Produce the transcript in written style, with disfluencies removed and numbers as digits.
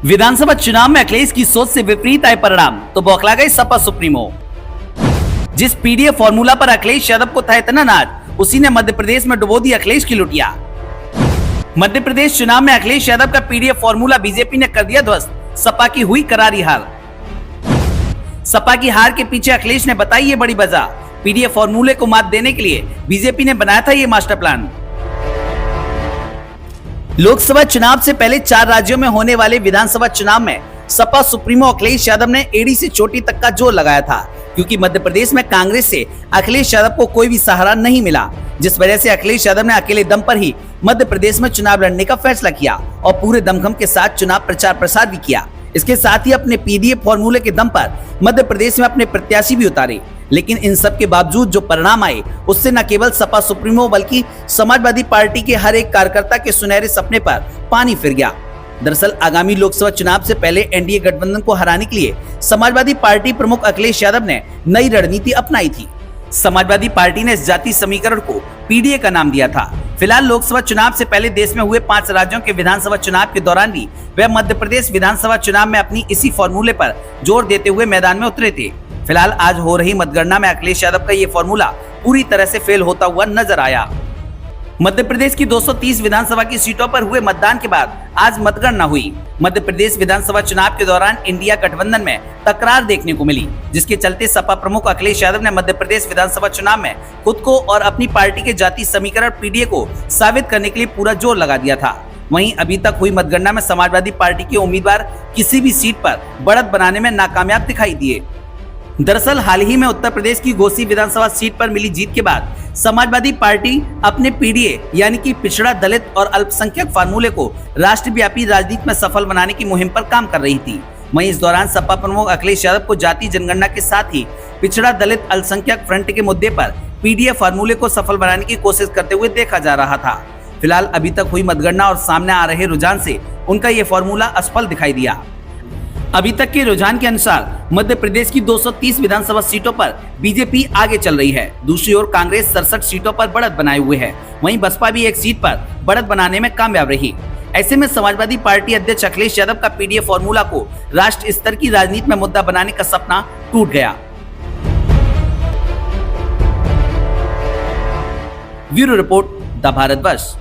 विधानसभा चुनाव में अखिलेश की सोच से विपरीत आए परिणाम तो बौखला गए सपा सुप्रीमो। जिस पीडीएफ फॉर्मूला पर अखिलेश यादव को था इतना नाज, उसी ने मध्य प्रदेश में डुबो दी अखिलेश की लुटिया। मध्य प्रदेश चुनाव में अखिलेश यादव का पीडीएफ फॉर्मूला बीजेपी ने कर दिया ध्वस्त, सपा की हुई करारी हार। सपा की हार के पीछे अखिलेश ने बताई ये बड़ी वजह। पीडीएफ फॉर्मूले को मात देने के लिए बीजेपी ने बनाया था ये मास्टर प्लान। लोकसभा चुनाव से पहले 4 राज्यों में होने वाले विधानसभा चुनाव में सपा सुप्रीमो अखिलेश यादव ने एड़ी से चोटी तक का जोर लगाया था, क्योंकि मध्य प्रदेश में कांग्रेस से अखिलेश यादव को कोई भी सहारा नहीं मिला, जिस वजह से अखिलेश यादव ने अकेले दम पर ही मध्य प्रदेश में चुनाव लड़ने का फैसला किया और पूरे दमखम के साथ चुनाव प्रचार प्रसार भी किया। इसके साथ ही अपने पीडीएफ फॉर्मूले के दम पर मध्य प्रदेश में अपने प्रत्याशी भी उतारे। लेकिन इन सब के बावजूद जो परिणाम आए, उससे न केवल सपा सुप्रीमो बल्कि समाजवादी पार्टी के हर एक कार्यकर्ता के सुनहरे सपने पर पानी फिर गया। दरअसल आगामी लोकसभा चुनाव से पहले एनडीए गठबंधन को हराने के लिए समाजवादी पार्टी प्रमुख अखिलेश यादव ने नई रणनीति अपनाई थी। समाजवादी पार्टी ने इस जाति समीकरण को पीडीए का नाम दिया था। फिलहाल लोकसभा चुनाव से पहले देश में हुए 5 राज्यों के विधानसभा चुनाव के दौरान भी वह मध्य प्रदेश विधानसभा चुनाव में अपनी इसी फॉर्मूले पर जोर देते हुए मैदान में उतरे थे। फिलहाल आज हो रही मतगणना में अखिलेश यादव का ये फॉर्मूला पूरी तरह से फेल होता हुआ नजर आया। मध्य प्रदेश की 230 विधानसभा की सीटों पर हुए मतदान के बाद आज मतगणना हुई। मध्य प्रदेश विधानसभा चुनाव के दौरान इंडिया गठबंधन में तकरार देखने को मिली, जिसके चलते सपा प्रमुख अखिलेश यादव ने मध्य प्रदेश विधानसभा चुनाव में खुद को और अपनी पार्टी के जाति समीकरण पीडीए को साबित करने के लिए पूरा जोर लगा दिया था। वहीं अभी तक हुई मतगणना में समाजवादी पार्टी के उम्मीदवार किसी भी सीट पर बढ़त बनाने में नाकामयाब दिखाई दिए। दरअसल हाल ही में उत्तर प्रदेश की घोसी विधानसभा सीट पर मिली जीत के बाद समाजवादी पार्टी अपने पीडीए यानी कि पिछड़ा, दलित और अल्पसंख्यक फार्मूले को राष्ट्रव्यापी राजनीति में सफल बनाने की मुहिम पर काम कर रही थी। वहीं इस दौरान सपा प्रमुख अखिलेश यादव को जाति जनगणना के साथ ही पिछड़ा, दलित, अल्पसंख्यक फ्रंट के मुद्दे पर पीडीए फार्मूले को सफल बनाने की कोशिश करते हुए देखा जा रहा था। फिलहाल अभी तक हुई मतगणना और सामने आ रहे रुझान से उनका ये फॉर्मूला असफल दिखाई दिया। अभी तक के रुझान के अनुसार मध्य प्रदेश की 230 विधानसभा सीटों पर बीजेपी आगे चल रही है। दूसरी ओर कांग्रेस 67 सीटों पर बढ़त बनाए हुए है। वहीं बसपा भी एक सीट पर बढ़त बनाने में कामयाब रही। ऐसे में समाजवादी पार्टी अध्यक्ष अखिलेश यादव का पीडीएफ फॉर्मूला को राष्ट्र स्तर की राजनीति में मुद्दा बनाने का सपना टूट गया। Bureau report, the Bharatvarsh.